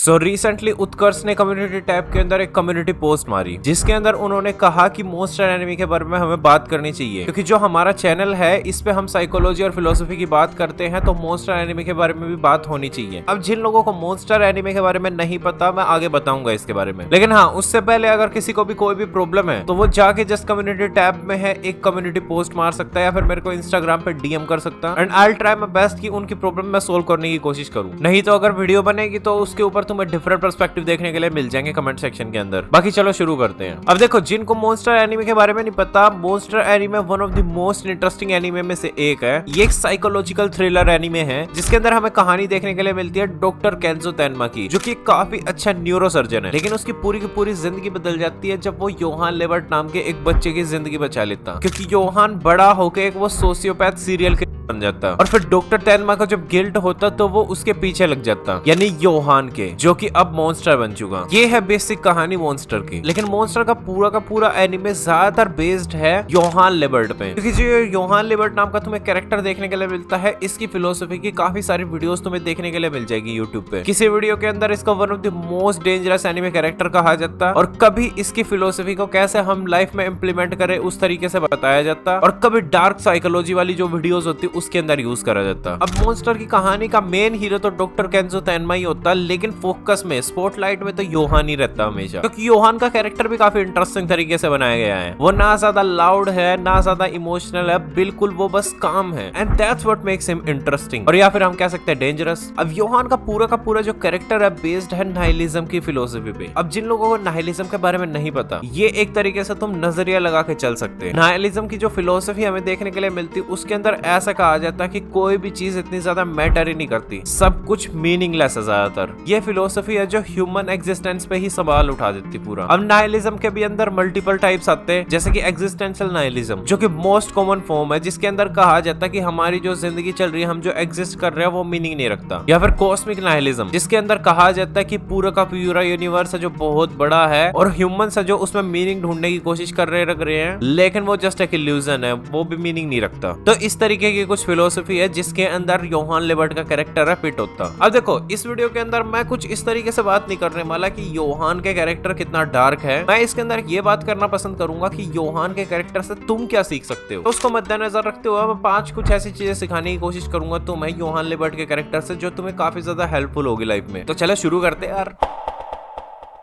So recently उत्कर्ष ने community tab के अंदर एक कम्युनिटी पोस्ट मारी जिसके अंदर उन्होंने कहा कि मोस्ट एनिमी के बारे में हमें बात करनी चाहिए, क्योंकि जो हमारा चैनल है इस पे हम साइकोलॉजी और फिलोसफी की बात करते हैं, तो मोस्ट एनिमी के बारे में भी बात होनी चाहिए। अब जिन लोगों को मोन्स्टर एनिमे के बारे में नहीं पता, मैं आगे बताऊंगा इसके बारे में, लेकिन हाँ उससे पहले अगर किसी को भी कोई भी प्रॉब्लम है तो वो जाके जस्ट कम्युनिटी टैब में है एक कम्युनिटी पोस्ट मार सकता है या फिर मेरे को इंस्टाग्राम पे डीएम कर सकता है, and I will try my best कि उनकी प्रॉब्लम मैं सोल्व करने की कोशिश करूं। नहीं तो अगर वीडियो बनेगी तो उसके ऊपर तुम्हें डिफरेंट पर्सपेक्टिव देखने के लिए मिल जाएंगे कमेंट सेक्शन के अंदर। बाकी चलो शुरू करते हैं। अब देखो, जिनको मोन्स्टर एनिमे के बारे में नहीं पता, monster anime one of the most interesting anime में से एक है। ये एक साइकोलॉजिकल थ्रिलर एनिमे है जिसके अंदर हमें कहानी देखने के लिए मिलती है डॉक्टर केंजो तेनमा की, जो कि काफी अच्छा न्यूरो सर्जन है, लेकिन उसकी पूरी की पूरी जिंदगी बदल जाती है जब वो योहान लेबर्ट नाम के एक बच्चे की जिंदगी बचा लेता, क्योंकि योहान बड़ा होकर एक वो सोशियोपैथ सीरियल बन जाता। और फिर डॉक्टर तेनमा को जब गिल्ट होता तो वो उसके पीछे लग जाता, यानी योहान के, जो कि अब मॉन्स्टर बन चुका। ये है बेसिक कहानी मॉन्स्टर की, लेकिन मॉन्स्टर का पूरा एनिमे ज्यादातर बेस्ड है योहान लेबर्ट पे, क्योंकि जो योहान लेबर्ट नाम का तुम्हें कैरेक्टर देखने के लिए मिलता है, इसकी फिलोसफी की काफी सारी वीडियोस तुम्हें देखने के लिए मिल जाएगी यूट्यूब पे। किसी वीडियो के अंदर इसका one of the most dangerous anime character कहा जाता, और कभी इसकी फिलोसफी को कैसे हम लाइफ में इम्प्लीमेंट करें उस तरीके से बताया जाता, और कभी डार्क साइकोलॉजी वाली जो वीडियोस होती उसके अंदर यूज करा जाता। अब मॉन्स्टर की कहानी का मेन हीरो तो डॉक्टर केंजो तेनमा ही होता, लेकिन फोकस में, स्पॉटलाइट में तो योहान ही रहता हमेशा, क्योंकि योहान का कैरेक्टर भी काफी इंटरेस्टिंग तरीके से बनाया गया है। वो ना ज्यादा लाउड है ना ज्यादा इमोशनल है, बिल्कुल वो बस काम है, and that's what makes him interesting, और या फिर हम कह सकते हैं डेंजरस। अब योहान का पूरा जो कैरेक्टर है बेस्ड है नाइलिज्म की फिलोसफी पे। अब जिन लोगों को नाइलिज्म के बारे में नहीं पता, ये एक तरीके से तुम नजरिया लगा के चल सकते हैं। नाइलिज्म की जो फिलोसफी हमें देखने के लिए मिलती, उसके अंदर ऐसा कहा जाता कि कोई भी चीज इतनी ज्यादा मैटर ही नहीं करती, सब कुछ मीनिंगलेस है ज्यादातर। ये फिलोसफी है जो ह्यूमन एग्जिस्टेंस पे ही सवाल उठा देती पूरा। अब नाइलिज्म के भी अंदर मल्टीपल टाइप्स आते हैं, जैसे कि एग्जिस्टेंशियल नाइलिज्म, जो कि मोस्ट कॉमन फॉर्म है, जिसके अंदर कहा जाता है कि हमारी जो जिंदगी चल रही है, हम जो एग्जिस्ट कर रहे हैं वो मीनिंग नहीं रखता। या फिर कॉस्मिक नाइलिज्म, जिसके अंदर कहा जाता है कि पूरा का पूरा यूनिवर्स है जो बहुत बड़ा है, और ह्यूमंस है जो उसमें मीनिंग ढूंढने की कोशिश कर रहे हैं, लेकिन वो जस्ट एक इल्यूजन है, वो भी मीनिंग नहीं रखता। तो इस तरीके की कुछ फिलोसफी है जिसके अंदर योहान लेबर्ट का कैरेक्टर है फिट होता। अब देखो, इस वीडियो के अंदर मैं कुछ इस तरीके से बात नहीं करने वाला कि योहान के कैरेक्टर कितना डार्क है। मैं इसके अंदर ये बात करना पसंद करूंगा कि योहान के कैरेक्टर से तुम क्या सीख सकते हो, तो उसको मद्देनजर रखते हुए मैं 5 कुछ ऐसी चीजें सिखाने की कोशिश करूंगा तुम्हें योहान लेबर्ट के कैरेक्टर से, जो तुम्हें काफी ज्यादा हेल्पफुल होगी लाइफ में। तो चलो शुरू करते हैं यार।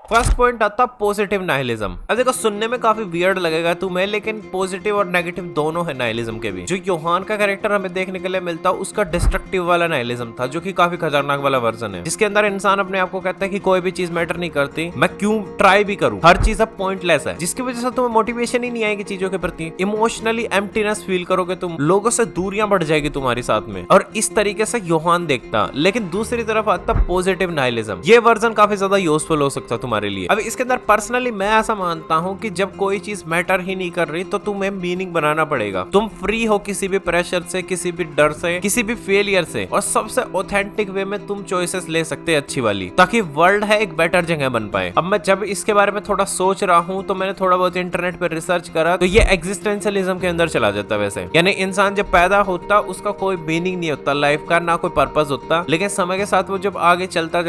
फर्स्ट पॉइंट आता पॉजिटिव नाइलिज्म। अब देखो, सुनने में काफी वियर्ड लगेगा तुम्हें, लेकिन पॉजिटिव और नेगेटिव दोनों है नाइलिज्म के भी। जो योहान का कैरेक्टर हमें देखने के लिए मिलता है, उसका डिस्ट्रक्टिव वाला नाइलिज्म था, जो कि काफी खतरनाक वाला वर्जन है, जिसके अंदर इंसान अपने आप को कहता है कि कोई भी चीज मैटर नहीं करती, मैं क्यों ट्राई भी करूं, हर चीज अब पॉइंटलेस है, जिसकी वजह से तुम्हें मोटिवेशन ही नहीं आएगी चीजों के प्रति। इमोशनली एम्प्टीनेस फील करोगे तुम, लोगों से दूरियां बढ़ जाएगी तुम्हारी साथ में, और इस तरीके से योहान देखता। लेकिन दूसरी तरफ आता पॉजिटिव नाइलिज्म। ये वर्जन काफी ज्यादा यूजफुल हो सकता तुम्हारे लिए। अब इसके अंदर पर्सनली मैं ऐसा मानता हूं कि जब कोई चीज मैटर ही नहीं कर रही, तो तुम्हें मीनिंग बनाना पड़ेगा। तुम फ्री हो किसी भी प्रेशर से, किसी भी डर से, किसी भी फेलियर से, और सबसे ऑथेंटिक वे में तुम चॉइसेस ले सकते हैं अच्छी वाली, ताकि वर्ल्ड है एक बेटर जगह बन पाए। अब मैं जब इसके बारे में थोड़ा सोच रहा हूं, तो मैंने थोड़ा बहुत इंटरनेट पर रिसर्च करा, तो ये एग्जिस्टेंशियलिज्म के अंदर चला जाता। वैसे यानी इंसान जब पैदा होता, उसका कोई मीनिंग नहीं होता लाइफ का, ना कोई पर्पस होता, लेकिन समय के साथ वो जब आगे चलता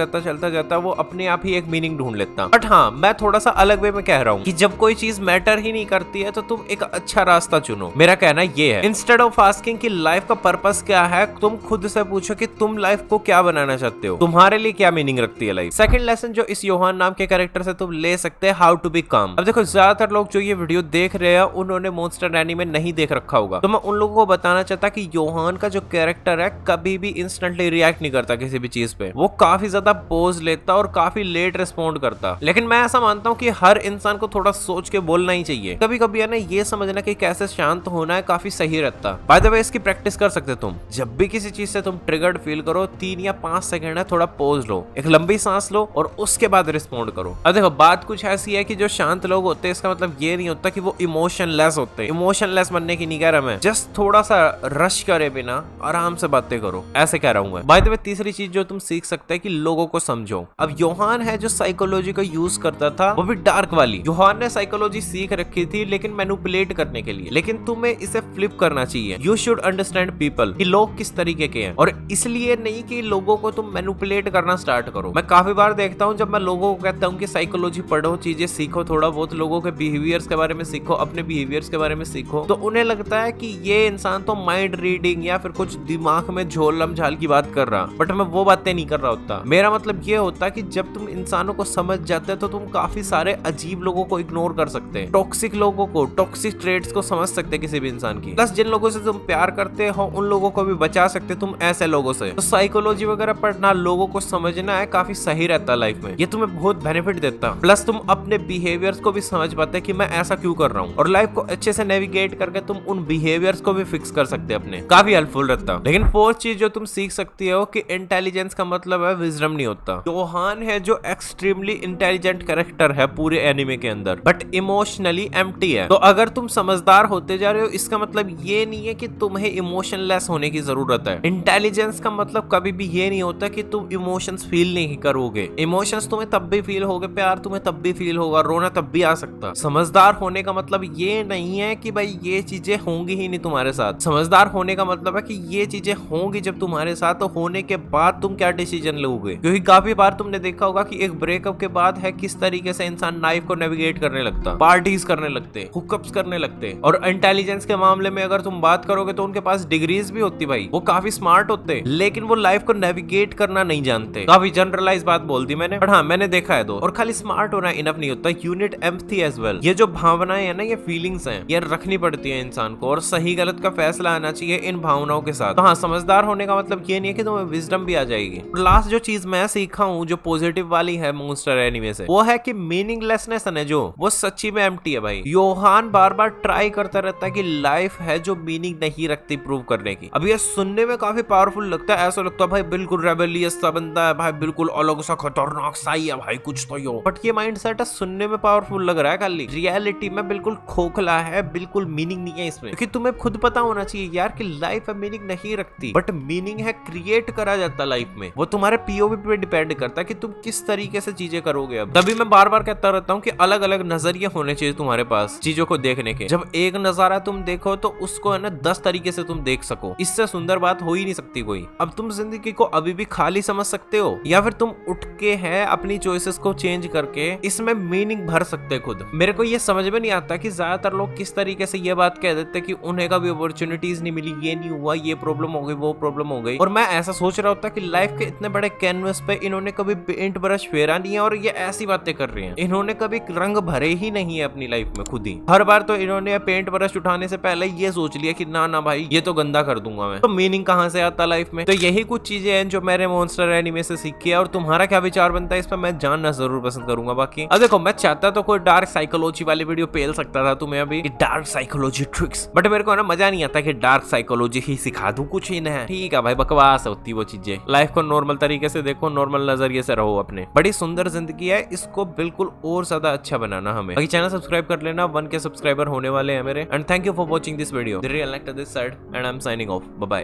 जाता वो अपने आप ही एक मीनिंग ढूंढ लेता। बट हाँ, मैं थोड़ा सा अलग वे में कह रहा हूँ कि जब कोई चीज मैटर ही नहीं करती है, तो तुम एक अच्छा रास्ता चुनो। मेरा कहना ये है, इंस्टेड ऑफ आस्किंग कि लाइफ का पर्पस क्या है, तुम खुद से पूछो कि तुम लाइफ को क्या बनाना चाहते हो, तुम्हारे लिए क्या मीनिंग रखती है लाइफ। सेकंड लेसन जो इस योहान नाम के कैरेक्टर से तुम ले सकते हैं, हाउ टू बी काम। अब देखो, ज्यादातर लोग जो ये वीडियो देख रहे हैं, उन्होंने मॉन्स्टर एनीमे नहीं देख रखा होगा, तो मैं उन लोगों को बताना चाहता कि योहान का जो कैरेक्टर है, कभी भी इंस्टेंटली रिएक्ट नहीं करता किसी भी चीज पे। वो काफी ज्यादा पोज लेता और काफी लेट रिस्पॉन्ड करता। लेकिन मैं ऐसा मानता हूँ कि हर इंसान को थोड़ा सोच के बोलना ही चाहिए। कभी कभी है ना, ये समझना कि कैसे शांत होना है, काफी सही रहता। बाय द वे, इसकी प्रैक्टिस कर सकते तुम। जब भी किसी चीज से तुम ट्रिगर्ड फील करो, 3 या 5 सेकंड है, थोड़ा पॉज लो, एक लंबी सांस लो, और उसके बाद रिस्पॉन्ड करो। अब देखो, बात कुछ ऐसी है कि जो शांत लोग होते हैं, इसका मतलब ये नहीं होता कि वो इमोशनलेस होते हैं। इमोशनलेस बनने की नहीं कह रहा मैं, जस्ट थोड़ा सा रश करे बिना आराम से बातें करो, ऐसे कह रहा हूं मैं। बाय द वे, तीसरी चीज जो तुम सीख सकते हैं कि लोगों को समझो। अब योहान है जो साइकोलॉजी का यूज करता था, वो भी डार्क वाली। योहान ने साइकोलॉजी सीख रखी थी लेकिन मैनिपुलेट करने के लिए, लेकिन तुम्हें इसे फ्लिप करना चाहिए। यू शुड अंडरस्टैंड पीपल कि लोग किस तरीके के हैं, और इसलिए नहीं कि लोगों को तुम मैनिपुलेट करना स्टार्ट करो। मैं काफी बार देखता हूँ जब मैं लोगों को कहता हूँ कि साइकोलॉजी पढ़ो, चीजें सीखो, थोड़ा बहुत लोगों के बिहेवियर्स के बारे में सीखो, अपने बिहेवियर्स के बारे में सीखो, तो उन्हें लगता है कि ये इंसान तो माइंड रीडिंग या फिर कुछ दिमाग में झोलम झाल की बात कर रहा। बट मैं वो बातें नहीं कर रहा होता। मेरा मतलब ये होता कि जब तुम इंसानों को समझ जाते हो तो तुम काफी सारे अजीब लोगों को इग्नोर कर सकते हैं, टॉक्सिक लोगों को, टॉक्सिक ट्रेड्स को समझ सकते किसी भी इंसान की। प्लस जिन लोगों से तुम प्यार करते हो उन लोगों को भी बचा सकते तुम ऐसे लोगों से। तो साइकोलॉजी वगैरह पढ़ना, लोगों को समझना है, काफी सही रहता है लाइफ में। ये तुम्हें बहुत बेनिफिट देता है। प्लस तुम अपने बिहेवियर्स को भी समझ पाते कि मैं ऐसा क्यों कर रहा हूँ, और लाइफ को अच्छे से नेविगेट करके तुम उन बिहेवियर्स को भी फिक्स कर सकते अपने। काफी हेल्पफुल रहता। लेकिन फोर्थ चीज जो तुम सीख सकती हो कि इंटेलिजेंस का मतलब है विजडम नहीं होता। योहान है जो एक्सट्रीमली इंटेलिजेंट कैरेक्टर है पूरे एनिमे के अंदर, बट इमोशनली एम्प्टी है। तो अगर तुम समझदार होते जा रहे हो इसका मतलब ये नहीं है कि तुम्हें इमोशनलेस होने की जरूरत है। इंटेलिजेंस का मतलब कभी भी ये नहीं होता कि तुम इमोशंस फील नहीं करोगे। इमोशंस तुम्हें तब भी फील होगे, प्यार तुम्हें तब भी फील होगा, रोना तब भी आ सकता। समझदार होने का मतलब ये नहीं है कि भाई ये चीजें होंगी ही नहीं तुम्हारे साथ। समझदार होने का मतलब है कि ये चीजें होंगी जब तुम्हारे साथ, तो होने के बाद तुम क्या डिसीजन लोगे। क्योंकि काफी बार तुमने देखा होगा कि एक ब्रेकअप के बाद है किस तरीके से इंसान लाइफ को नेविगेट करने लगता, पार्टीज करने लगते, हुकअप्स करने लगते। और इंटेलिजेंस के मामले में अगर तुम बात करोगे तो उनके पास डिग्रीज भी होती भाई, वो काफी स्मार्ट होते, लेकिन वो लाइफ को नेविगेट करना नहीं जानते। काफी जनरलाइज बात बोल दी मैंने, पर हाँ मैंने देखा है। दो और खाली स्मार्ट होना इनफ नहीं होता, you need empathy as well. ये जो भावनाएं है ना, ये फीलिंग्स हैं, ये रखनी पड़ती है इंसान को, और सही गलत का फैसला आना चाहिए इन भावनाओं के साथ। तो हाँ, समझदार होने का मतलब ये नहीं है कि तुम्हें विजडम भी आ जाएगी। लास्ट जो चीज मैं सीखा हूँ जो पॉजिटिव वाली है मॉन्स्टर एनीमे से, वो है कि मीनिंगलेसनेस है जो, वो सच्ची में एम्प्टी है भाई। योहान बार बार ट्राई करता रहता है कि लाइफ है जो मीनिंग नहीं रखती प्रूव करने की। अब ये सुनने में काफी पावरफुल लगता है, ऐसा लगता है भाई बिल्कुल रेबेलियस सा बंदा है भाई, बिल्कुल अलग सा खतरनाक सा ही है भाई, कुछ तो यो। बट ये माइंडसेट है सुनने में पावरफुल लग रहा है, खाली रियलिटी में बिल्कुल खोखला है, बिल्कुल मीनिंग नहीं है इसमें। क्योंकि तुम्हें खुद पता होना चाहिए यार कि लाइफ है मीनिंग नहीं रखती, बट मीनिंग है क्रिएट करा जाता लाइफ में। वो तुम्हारे पीओवी पे डिपेंड करता है कि तुम किस तरीके से चीजें करोगे। अब तभी मैं बार बार कहता रहता हूँ कि अलग अलग नजरिए होने चाहिए तुम्हारे पास चीजों को देखने के। जब एक नजारा तुम देखो तो उसको है ना 10 तरीके से तुम देख सको, इससे सुंदर बात हो ही नहीं सकती कोई। अब तुम जिंदगी को अभी भी खाली समझ सकते हो, या फिर तुम उठ के है अपनी चॉइसेस को चेंज करके इसमें मीनिंग भर सकते खुद। मेरे को ये समझ में नहीं आता कि ज्यादातर लोग किस तरीके से ये बात कह देते कि उन्हें कभी अपॉर्चुनिटीज नहीं मिली, ये नहीं हुआ, ये प्रॉब्लम हो गई, वो प्रॉब्लम हो गई। और मैं ऐसा सोच रहा होता कि लाइफ के इतने बड़े कैनवस पे इन्होंने कभी पेंट ब्रश फेरा नहीं है, और ये ऐसी बातें कर रहे हैं। इन्होंने कभी रंग भरे ही नहीं है अपनी लाइफ में खुद ही। हर बार तो इन्होंने पेंट ब्रश उठाने से पहले ये सोच लिया कि ना ना भाई ये तो गंदा कर दूंगा मैं। तो मीनिंग कहां से आता लाइफ में? तो यही कुछ चीजें हैं जो मैंने मॉन्स्टर एनीमे से सीखी है, और तुम्हारा क्या विचार बनता है इस पर मैं जानना जरूर पसंद करूंगा। बाकी अब देखो, मैं चाहता तो कोई डार्क साइकोलॉजी वाली वीडियो पेल सकता था तुम्हें अभी, डार्क साइकोलॉजी ट्रिक्स, बट मेरे को ना मजा नहीं आता कि डार्क साइकोलॉजी ही सिखा दूं, कुछ ही नहीं। ठीक है भाई, बकवास होती वो चीजें। लाइफ को नॉर्मल तरीके से देखो, नॉर्मल नजरिए से रहो अपने। बड़ी सुंदर जिंदगी है, इसको बिल्कुल और ज्यादा अच्छा बनाना हमें। बाकी चैनल सब्सक्राइब कर लेना, 1 के सब्सक्राइबर होने वाले हैं मेरे। And thank you for watching this video. This side and I am signing off. Bye bye.